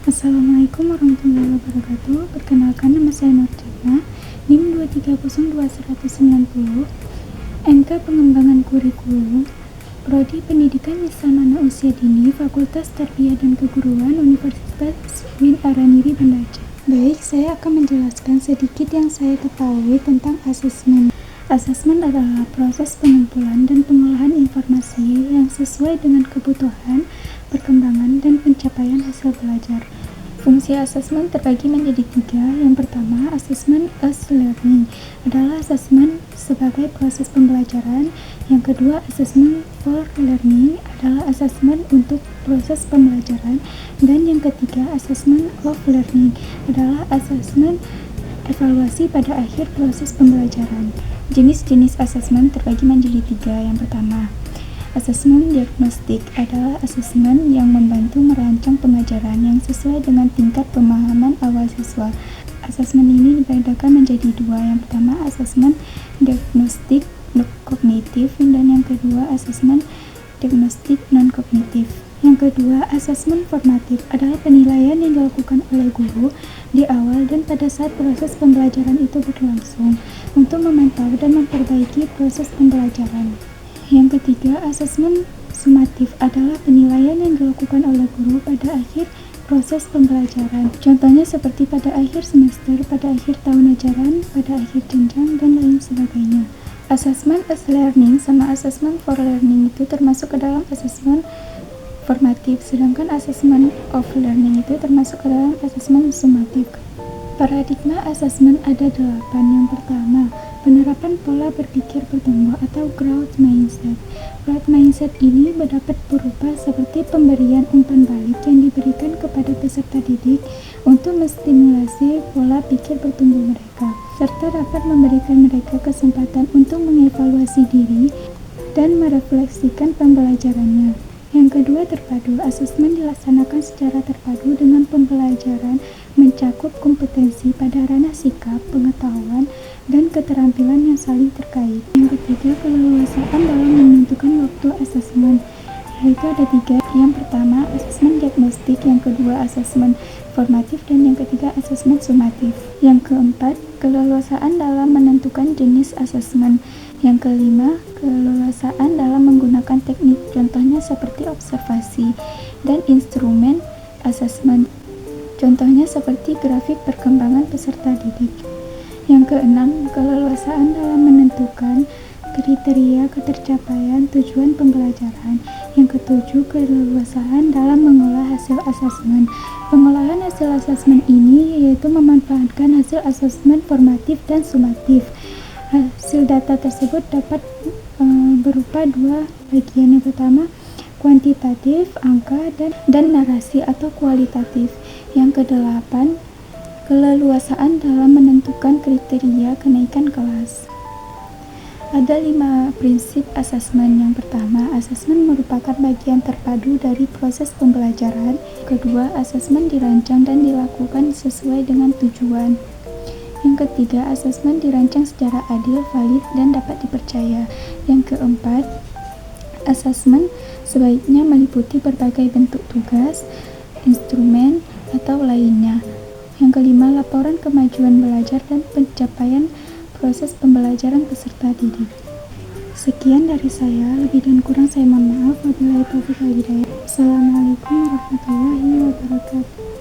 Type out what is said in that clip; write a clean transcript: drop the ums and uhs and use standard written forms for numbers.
Assalamualaikum warahmatullahi wabarakatuh. Perkenalkan, nama saya Nurjana, NIM 2302190, NK Pengembangan Kurikulum, Prodi Pendidikan Misal Usia Dini, Fakultas Tarbiyah dan Keguruan, Universitas Win Araniri Banda Aceh. Baik, saya akan menjelaskan sedikit yang saya ketahui tentang asesmen. Asesmen adalah proses pengumpulan dan pengolahan informasi yang sesuai dengan kebutuhan, perkembangan, dan pencapaian hasil belajar. Fungsi asesmen terbagi menjadi 3. Yang pertama, asesmen as learning adalah asesmen sebagai proses pembelajaran. Yang kedua, asesmen for learning adalah asesmen untuk proses pembelajaran. Dan yang ketiga, asesmen of learning adalah asesmen evaluasi pada akhir proses pembelajaran. Jenis-jenis asesmen terbagi menjadi 3. Yang pertama, asesmen diagnostik adalah asesmen yang membantu merancang pembelajaran yang sesuai dengan tingkat pemahaman awal siswa. Asesmen ini dibedakan menjadi 2. Yang pertama, asesmen diagnostik kognitif, dan yang kedua, asesmen diagnostik non-kognitif. Yang kedua, asesmen formatif adalah penilaian yang dilakukan oleh guru di awal dan pada saat proses pembelajaran itu berlangsung untuk memantau dan memperbaiki proses pembelajaran. Yang ketiga, asesmen sumatif adalah penilaian yang dilakukan oleh guru pada akhir proses pembelajaran. Contohnya seperti pada akhir semester, pada akhir tahun ajaran, pada akhir jenjang, dan lain sebagainya. Asesmen as learning sama asesmen for learning itu termasuk ke dalam asesmen formatif, sedangkan asesmen of learning itu termasuk ke dalam asesmen sumatif. Paradigma asesmen ada 8. Yang pertama, penerapan pola berpikir bertumbuh atau growth mindset. Growth mindset ini dapat berupa seperti pemberian umpan balik yang diberikan kepada peserta didik untuk menstimulasi pola pikir bertumbuh mereka, serta dapat memberikan mereka kesempatan untuk mengevaluasi diri dan merefleksikan pembelajarannya. Yang kedua, terpadu. Asesmen dilaksanakan secara terpadu dengan pembelajaran mencakup kompetensi pada ranah sikap, pengetahuan, dan keterampilan yang saling terkait. Yang ketiga, keleluasaan dalam menentukan waktu asesmen, yaitu ada 3. Yang pertama, asesmen diagnostik, yang kedua, asesmen formatif, dan yang ketiga, asesmen sumatif. Yang keempat, keleluasaan dalam menentukan jenis asesmen. Yang kelima, keleluasaan dalam menggunakan teknik, contohnya seperti observasi dan instrumen asesmen, contohnya seperti grafik perkembangan peserta didik. Yang keenam, keleluasaan dalam menentukan kriteria ketercapaian tujuan pembelajaran. Yang ketujuh, keleluasaan dalam mengolah hasil asesmen. Pengolahan hasil asesmen ini yaitu memanfaatkan hasil asesmen formatif dan sumatif. Hasil data tersebut dapat berupa 2 bagian. Yang pertama, kuantitatif, angka, dan narasi atau kualitatif. Yang kedelapan, keleluasaan dalam menentukan kriteria kenaikan kelas. Ada 5 prinsip asesmen. Yang pertama, asesmen merupakan bagian terpadu dari proses pembelajaran. Kedua, asesmen dirancang dan dilakukan sesuai dengan tujuan. Yang ketiga, asesmen dirancang secara adil, valid, dan dapat dipercaya. Yang keempat, asesmen sebaiknya meliputi berbagai bentuk tugas, instrumen, atau lainnya. Yang kelima, laporan kemajuan belajar dan pencapaian proses pembelajaran peserta didik. Sekian dari saya, lebih dan kurang saya mohon maaf. Wabillahi taufiq wal hidayah. Assalamualaikum warahmatullahi wabarakatuh.